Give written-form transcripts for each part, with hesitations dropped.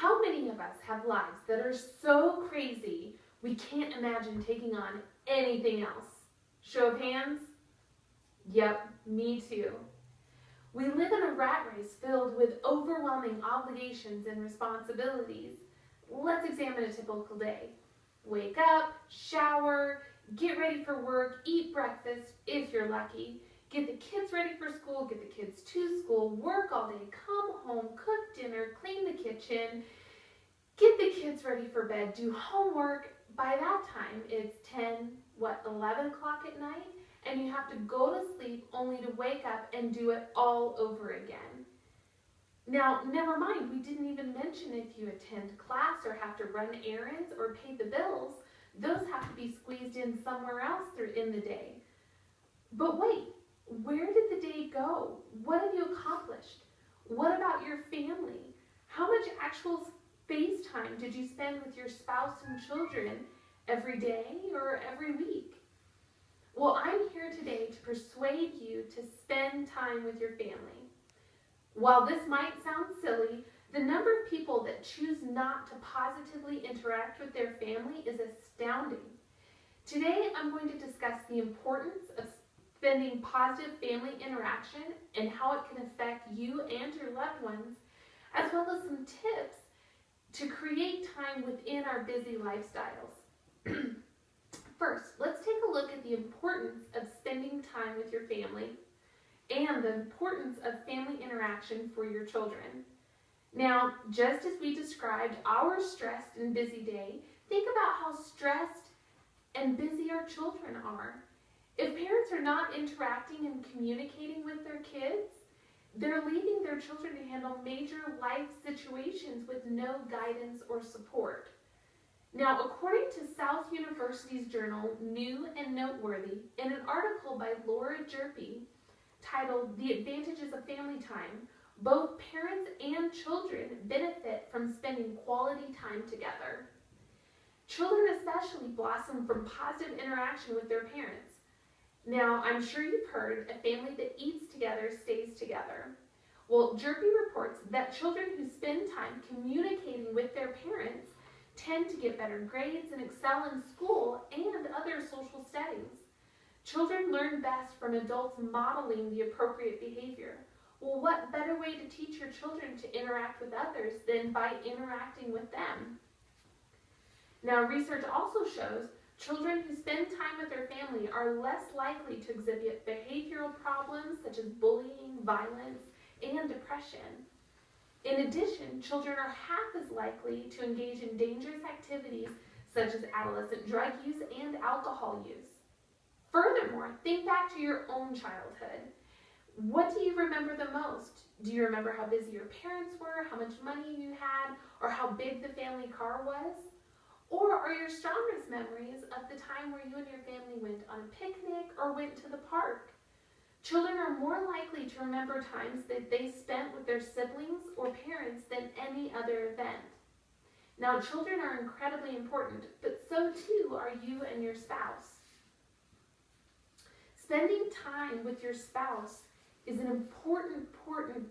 How many of us have lives that are so crazy we can't imagine taking on anything else? Show of hands? Yep, me too. We live in a rat race filled with overwhelming obligations and responsibilities. Let's examine a typical day. Wake up, shower, get ready for work, eat breakfast if you're lucky, get the kids ready for school, get the kids to school, work all day, come home, cook dinner, clean the kitchen, get the kids ready for bed, do homework. By that time, it's 11 o'clock at night, and you have to go to sleep only to wake up and do it all over again. Now, never mind, we didn't even mention if you attend class or have to run errands or pay the bills. Those have to be squeezed in somewhere else in the day. But wait, where did the day go? What have you accomplished? What about your family? How much actual face time did you spend with your spouse and children every day or every week? Well, I'm here today to persuade you to spend time with your family. While this might sound silly, the number of people that choose not to positively interact with their family is astounding. Today, I'm going to discuss the importance of spending positive family interaction and how it can affect you and your loved ones, as well as some tips to create time within our busy lifestyles. First, let's take a look at the importance of spending time with your family and the importance of family interaction for your children. Now, just as we described our stressed and busy day, think about how stressed and busy our children are. If parents are not interacting and communicating with their kids, they're leaving their children to handle major life situations with no guidance or support. Now, according to South University's journal, New and Noteworthy, in an article by Laura Jerpy titled The Advantages of Family Time, both parents and children benefit from spending quality time together. Children especially blossom from positive interaction with their parents. Now, I'm sure you've heard, a family that eats together stays together. Well, Jerpy reports that children who spend time communicating with their parents tend to get better grades and excel in school and other social settings. Children learn best from adults modeling the appropriate behavior. Well, what better way to teach your children to interact with others than by interacting with them? Now, research also shows children who spend time with their family are less likely to exhibit behavioral problems such as bullying, violence, and depression. In addition, children are half as likely to engage in dangerous activities such as adolescent drug use and alcohol use. Furthermore, think back to your own childhood. What do you remember the most? Do you remember how busy your parents were, how much money you had, or how big the family car was? Or are your strongest memories of the time where you and your family went on a picnic or went to the park? Children are more likely to remember times that they spent with their siblings or parents than any other event. Now, children are incredibly important, but so too are you and your spouse. Spending time with your spouse is an important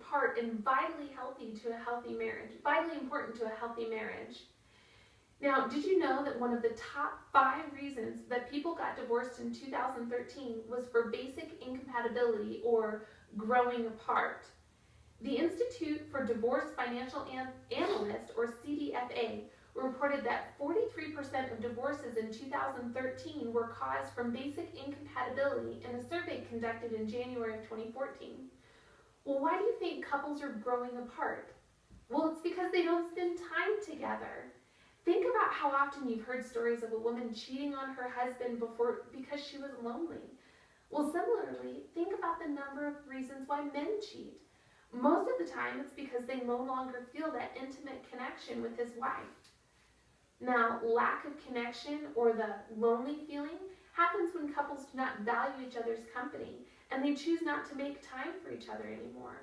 part and vitally important to a healthy marriage. Now, did you know that one of the top 5 reasons that people got divorced in 2013 was for basic incompatibility or growing apart? The Institute for Divorce Financial Analysts, or CDFA, reported that 43% of divorces in 2013 were caused from basic incompatibility in a survey conducted in January of 2014. Well, why do you think couples are growing apart? Well, it's because they don't spend time together. Think about how often you've heard stories of a woman cheating on her husband because she was lonely. Well, similarly, think about the number of reasons why men cheat. Most of the time, it's because they no longer feel that intimate connection with his wife. Now, lack of connection or the lonely feeling happens when couples do not value each other's company and they choose not to make time for each other anymore.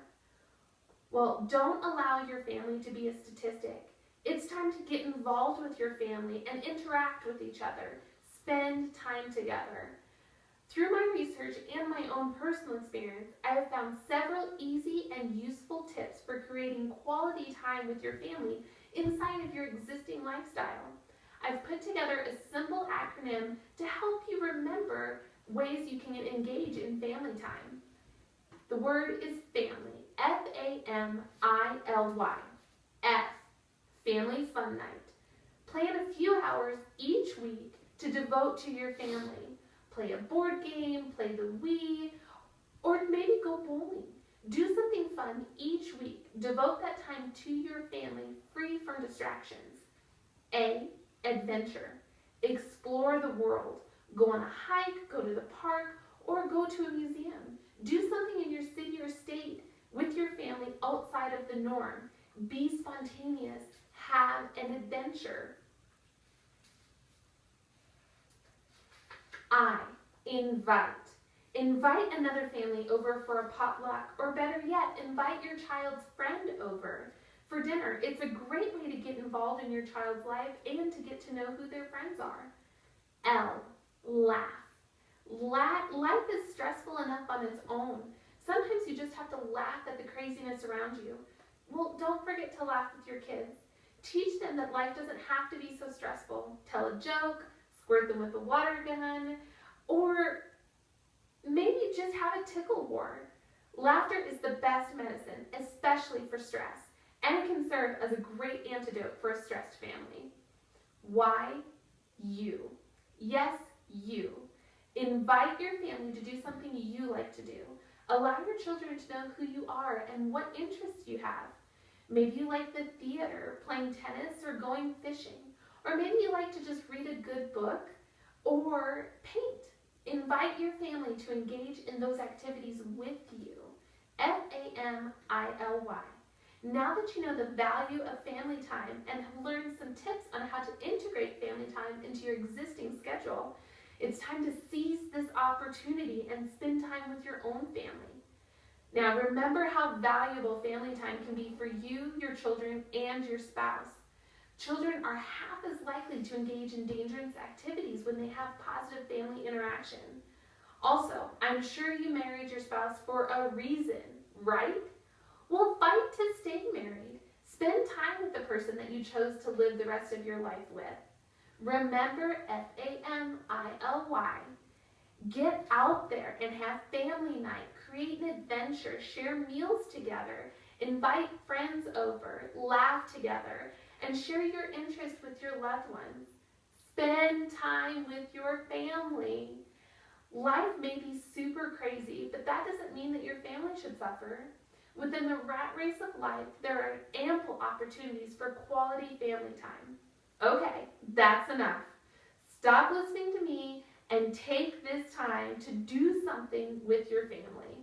Well, don't allow your family to be a statistic. It's time to get involved with your family and interact with each other. Spend time together. Through my research and my own personal experience, I have found several easy and useful simple tips for creating quality time with your family inside of your existing lifestyle. I've put together a simple acronym to help you remember ways you can engage in family time. The word is family, F-A-M-I-L-Y. F, family fun night. Plan a few hours each week to devote to your family. Play a board game, play the Wii, or maybe go bowling. Do something fun each week. Devote that time to your family, free from distractions. A, adventure. Explore the world. Go on a hike, go to the park, or go to a museum. Do something in your city or state with your family outside of the norm. Be spontaneous. Have an adventure. I, invite. Invite another family over for a potluck, or better yet, invite your child's friend over for dinner. It's a great way to get involved in your child's life and to get to know who their friends are. L, laugh. Life is stressful enough on its own. Sometimes you just have to laugh at the craziness around you. Well, don't forget to laugh with your kids. Teach them that life doesn't have to be so stressful. Tell a joke, squirt them with a water gun, or maybe just have a tickle war. Laughter is the best medicine, especially for stress, and it can serve as a great antidote for a stressed family. Why you? Yes, you. Invite your family to do something you like to do. Allow your children to know who you are and what interests you have. Maybe you like the theater, playing tennis, or going fishing. Or maybe you like to just read a good book or paint. Invite your family to engage in those activities with you. F-A-M-I-L-Y. Now that you know the value of family time and have learned some tips on how to integrate family time into your existing schedule, it's time to seize this opportunity and spend time with your own family. Now remember how valuable family time can be for you, your children, and your spouse. Children are half as likely to engage in dangerous activities when they have positive family interaction. Also, I'm sure you married your spouse for a reason, right? Well, fight to stay married. Spend time with the person that you chose to live the rest of your life with. Remember F-A-M-I-L-Y. Get out there and have family night. Create an adventure. Share meals together. Invite friends over. Laugh together. And share your interest with your loved ones. Spend time with your family. Life may be super crazy, but that doesn't mean that your family should suffer. Within the rat race of life, there are ample opportunities for quality family time. Okay, that's enough. Stop listening to me and take this time to do something with your family.